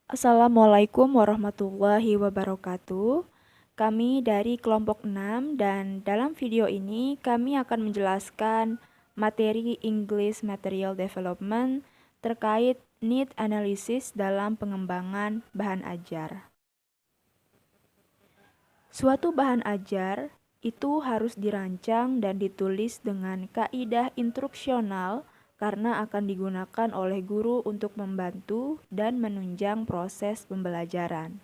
Assalamualaikum warahmatullahi wabarakatuh. Kami dari kelompok 6 dan dalam video ini kami akan menjelaskan materi English Material Development terkait need analysis dalam pengembangan bahan ajar. Suatu bahan ajar itu harus dirancang dan ditulis dengan kaidah instruksional karena akan digunakan oleh guru untuk membantu dan menunjang proses pembelajaran.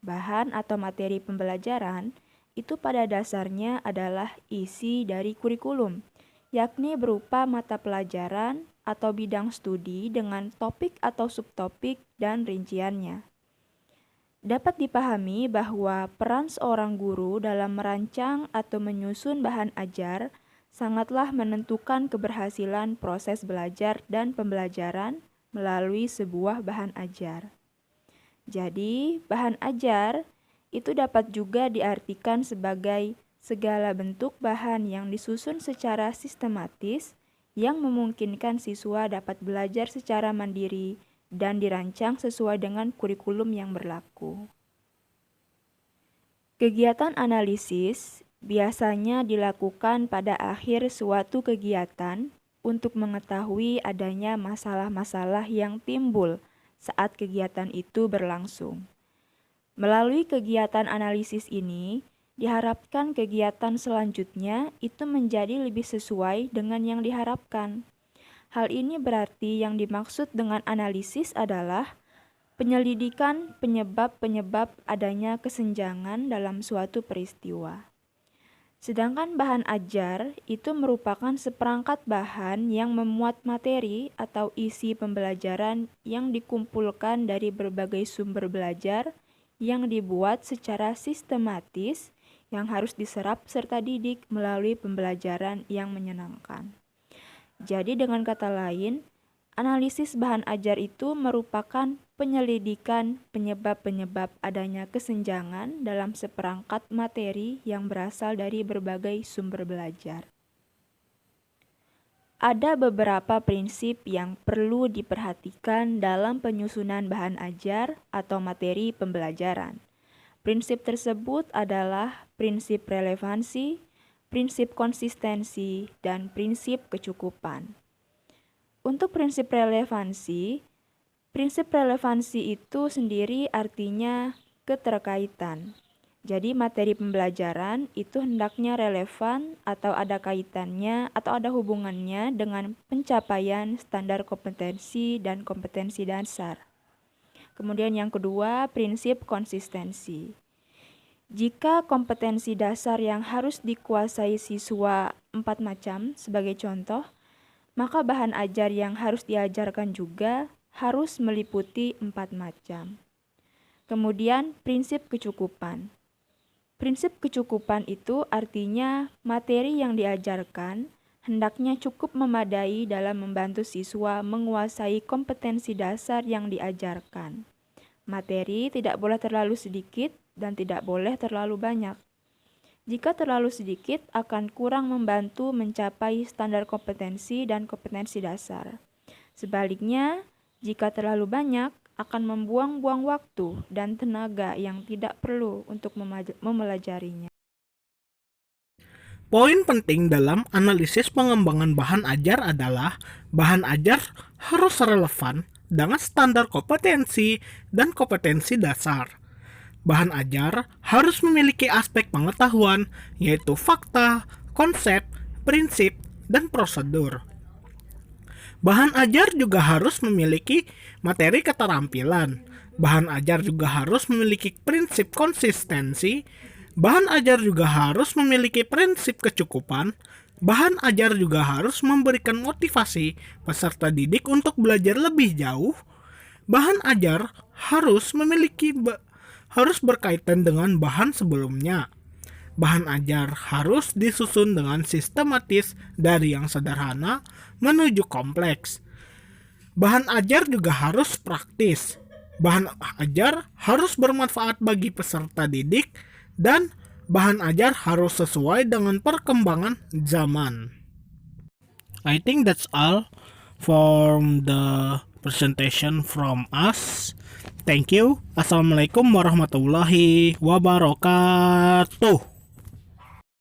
Bahan atau materi pembelajaran itu pada dasarnya adalah isi dari kurikulum, yakni berupa mata pelajaran atau bidang studi dengan topik atau subtopik dan rinciannya. Dapat dipahami bahwa peran seorang guru dalam merancang atau menyusun bahan ajar sangatlah menentukan keberhasilan proses belajar dan pembelajaran melalui sebuah bahan ajar. Jadi, bahan ajar itu dapat juga diartikan sebagai segala bentuk bahan yang disusun secara sistematis yang memungkinkan siswa dapat belajar secara mandiri dan dirancang sesuai dengan kurikulum yang berlaku. Kegiatan analisis biasanya dilakukan pada akhir suatu kegiatan untuk mengetahui adanya masalah-masalah yang timbul saat kegiatan itu berlangsung. Melalui kegiatan analisis ini, diharapkan kegiatan selanjutnya itu menjadi lebih sesuai dengan yang diharapkan. Hal ini berarti yang dimaksud dengan analisis adalah penyelidikan penyebab-penyebab adanya kesenjangan dalam suatu peristiwa. Sedangkan bahan ajar itu merupakan seperangkat bahan yang memuat materi atau isi pembelajaran yang dikumpulkan dari berbagai sumber belajar yang dibuat secara sistematis yang harus diserap serta didik melalui pembelajaran yang menyenangkan. Jadi dengan kata lain, analisis bahan ajar itu merupakan penyelidikan penyebab-penyebab adanya kesenjangan dalam seperangkat materi yang berasal dari berbagai sumber belajar. Ada beberapa prinsip yang perlu diperhatikan dalam penyusunan bahan ajar atau materi pembelajaran. Prinsip tersebut adalah prinsip relevansi, prinsip konsistensi, dan prinsip kecukupan. Untuk prinsip relevansi itu sendiri artinya keterkaitan. Jadi materi pembelajaran itu hendaknya relevan atau ada kaitannya atau ada hubungannya dengan pencapaian standar kompetensi dan kompetensi dasar. Kemudian yang kedua, prinsip konsistensi. Jika kompetensi dasar yang harus dikuasai siswa 4 macam sebagai contoh, maka bahan ajar yang harus diajarkan juga harus meliputi 4 macam. Kemudian prinsip kecukupan. Prinsip kecukupan itu artinya materi yang diajarkan hendaknya cukup memadai dalam membantu siswa menguasai kompetensi dasar yang diajarkan. Materi tidak boleh terlalu sedikit dan tidak boleh terlalu banyak. Jika terlalu sedikit akan kurang membantu mencapai standar kompetensi dan kompetensi dasar. Sebaliknya, jika terlalu banyak akan membuang-buang waktu dan tenaga yang tidak perlu untuk mempelajarinya. Poin penting dalam analisis pengembangan bahan ajar adalah bahan ajar harus relevan dengan standar kompetensi dan kompetensi dasar. Bahan ajar harus memiliki aspek pengetahuan, yaitu fakta, konsep, prinsip, dan prosedur. Bahan ajar juga harus memiliki materi keterampilan. Bahan ajar juga harus memiliki prinsip konsistensi. Bahan ajar juga harus memiliki prinsip kecukupan. Bahan ajar juga harus memberikan motivasi peserta didik untuk belajar lebih jauh. Bahan ajar harus berkaitan dengan bahan sebelumnya. Bahan ajar harus disusun dengan sistematis dari yang sederhana menuju kompleks. Bahan ajar juga harus praktis. Bahan ajar harus bermanfaat bagi peserta didik dan bahan ajar harus sesuai dengan perkembangan zaman. I think that's all from the presentation from us. Thank you. Assalamualaikum warahmatullahi wabarakatuh.